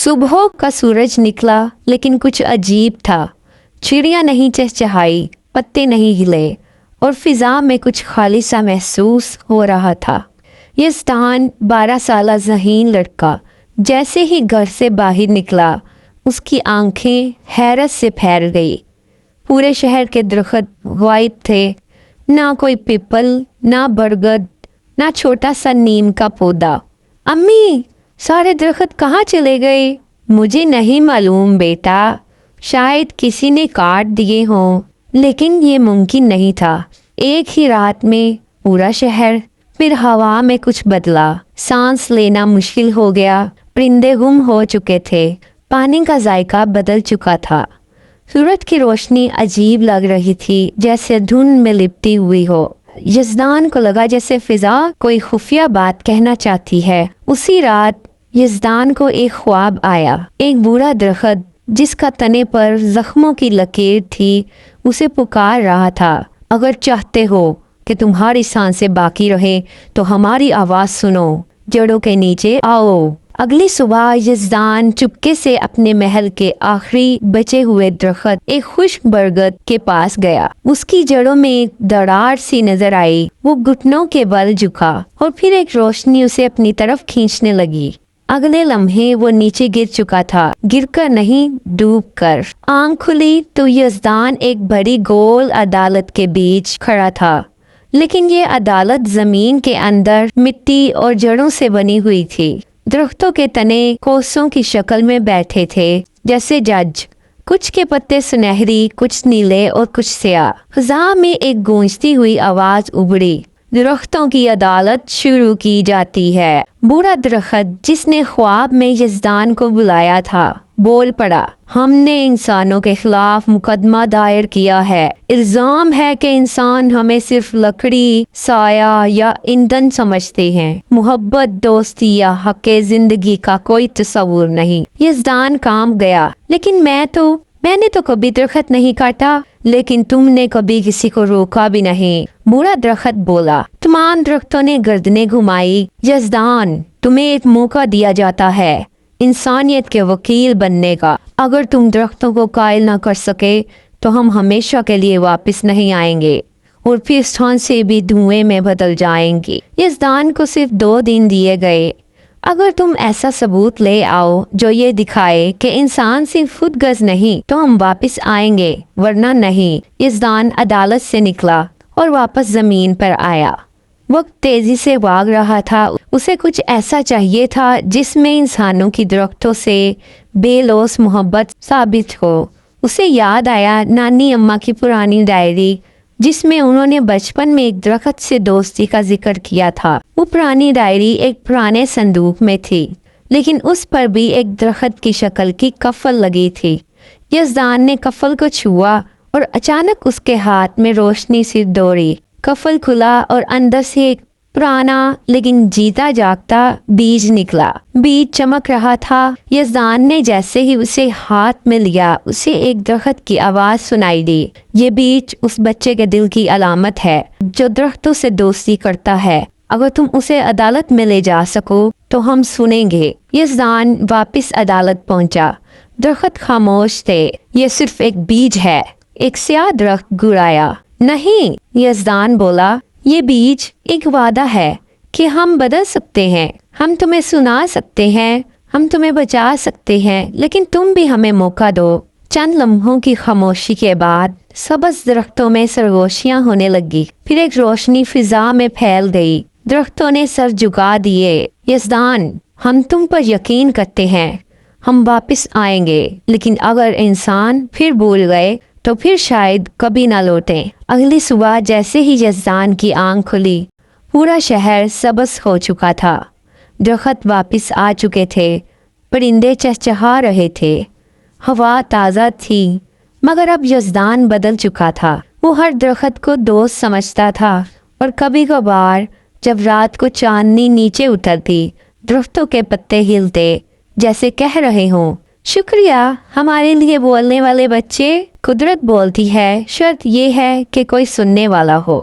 सुबह का सूरज निकला, लेकिन कुछ अजीब था। चिड़िया नहीं चहचहाई, पत्ते नहीं हिले और फिजा में कुछ खाली सा महसूस हो रहा था। यज़दान 12 साला ज़हीन लड़का जैसे ही घर से बाहर निकला, उसकी आंखें हैरत से फैल गई। पूरे शहर के दरख्त गायब थे, ना कोई पीपल, ना बरगद, ना छोटा सा नीम का पौधा। अम्मी, सारे दरख्त कहाँ चले गए? मुझे नहीं मालूम बेटा, शायद किसी ने काट दिए हों, लेकिन ये मुमकिन नहीं था। एक ही रात में पूरा शहर, फिर हवा में कुछ बदला, सांस लेना मुश्किल हो गया, परिंदे गुम हो चुके थे, पानी का जायका बदल चुका था। सूरज की रोशनी अजीब लग रही थी, जैसे धुंध में लिपटी हुई हो। यज़दान को लगा जैसे फिजा कोई खुफिया बात कहना चाहती है। उसी रात यज़दान को एक ख्वाब आया। एक बूढ़ा दरख्त जिसका तने पर जख्मों की लकीर थी, उसे पुकार रहा था, अगर चाहते हो कि तुम्हारी सांसें बाकी रहे तो हमारी आवाज़ सुनो, जड़ों के नीचे आओ। अगली सुबह यज़दान चुपके से अपने महल के आखिरी बचे हुए दरख्त एक खुश्क बरगद के पास गया। उसकी जड़ों में एक दरार सी नजर आई। वो घुटनों के बल झुका और फिर एक रोशनी उसे अपनी तरफ खींचने लगी। अगले लम्हे वो नीचे गिर चुका था, गिरकर नहीं, डूबकर। आंख खुली तो यज़दान एक बड़ी गोल अदालत के बीच खड़ा था, लेकिन ये अदालत जमीन के अंदर मिट्टी और जड़ों से बनी हुई थी। दरख्तों के तने कोसों की शक्ल में बैठे थे, जैसे जज। कुछ के पत्ते सुनहरी, कुछ नीले और कुछ स्याह। फ़िज़ा में एक गूंजती हुई आवाज उभरी, दरख्तों की अदालत शुरू की जाती है। बूढ़ा दरख्त जिसने ख्वाब में यज़दान को बुलाया था बोल पड़ा, हमने इंसानों के खिलाफ मुकदमा दायर किया है। इल्जाम है कि इंसान हमें सिर्फ लकड़ी, साया या ईंधन समझते हैं। मोहब्बत, दोस्ती या हक़ जिंदगी का कोई तस्वुर नहीं। यज़दान काम गया, लेकिन मैंने तो कभी दरख्त नहीं काटा, लेकिन तुमने कभी किसी को रोका भी नहीं। बूढ़ा दरख्त बोला। तमाम दरख्तों ने गर्दनें घुमाई। यज़दान, तुम्हें एक मौका दिया जाता है इंसानियत के वकील बनने का। अगर तुम दरख्तों को कायल ना कर सके तो हम हमेशा के लिए वापस नहीं आएंगे और फिर स्थान से भी धुएं में बदल जाएंगे। यज़दान को सिर्फ 2 दिन दिए गए। अगर तुम ऐसा सबूत ले आओ जो ये दिखाए कि इंसान सिर्फ खुद गर्ज नहीं, तो हम वापस आएंगे, वरना नहीं। यज़दान अदालत से निकला और वापस जमीन पर आया। वक्त तेजी से भाग रहा था। उसे कुछ ऐसा चाहिए था जिसमें इंसानों की दरख्तों से बेलौस मोहब्बत साबित हो। उसे याद आया नानी अम्मा की पुरानी डायरी, जिसमें उन्होंने बचपन में एक दरख्त से दोस्ती का जिक्र किया था। वो पुरानी डायरी एक पुराने संदूक में थी, लेकिन उस पर भी एक दरख्त की शक्ल की कफल लगी थी। यज़दान ने कफल को छुआ और अचानक उसके हाथ में रोशनी सी दौड़ी। कफल खुला और अंदर से एक पुराना लेकिन जीता जागता बीज निकला। बीज चमक रहा था। यज़दान ने जैसे ही उसे हाथ में लिया, उसे एक दरख्त की आवाज सुनाई दी। ये बीज उस बच्चे के दिल की अलामत है जो दरख्तों से दोस्ती करता है। अगर तुम उसे अदालत में ले जा सको तो हम सुनेंगे। यज़दान वापस अदालत पहुंचा। दरख्त खामोश थे। ये सिर्फ एक बीज है, एक स्याह दरख्त गुड़ाया। नहीं, यज़दान बोला, ये बीज एक वादा है कि हम बदल सकते हैं, हम तुम्हें सुना सकते हैं, हम तुम्हें बचा सकते हैं, लेकिन तुम भी हमें मौका दो। चंद लम्हों की खामोशी के बाद सबज दरख्तों में सरगोशियां होने लगी। फिर एक रोशनी फिजा में फैल गई। दरख्तों ने सर झुका दिए। यज़दान, हम तुम पर यकीन करते हैं, हम वापस आएंगे, लेकिन अगर इंसान फिर भूल गए तो फिर शायद कभी ना लौटें। अगली सुबह जैसे ही यज़दान की आंख खुली, पूरा शहर सबस हो चुका था। दरख्त वापस आ चुके थे, परिंदे चहचहा रहे थे, हवा ताज़ा थी। मगर अब यज़दान बदल चुका था। वो हर दरख्त को दोस्त समझता था और कभी कभार जब रात को चांदनी नीचे उतरती, दरख्तों के पत्ते हिलते जैसे कह रहे हों, शुक्रिया हमारे लिए बोलने वाले बच्चे। कुदरत बोलती है, शर्त ये है कि कोई सुनने वाला हो।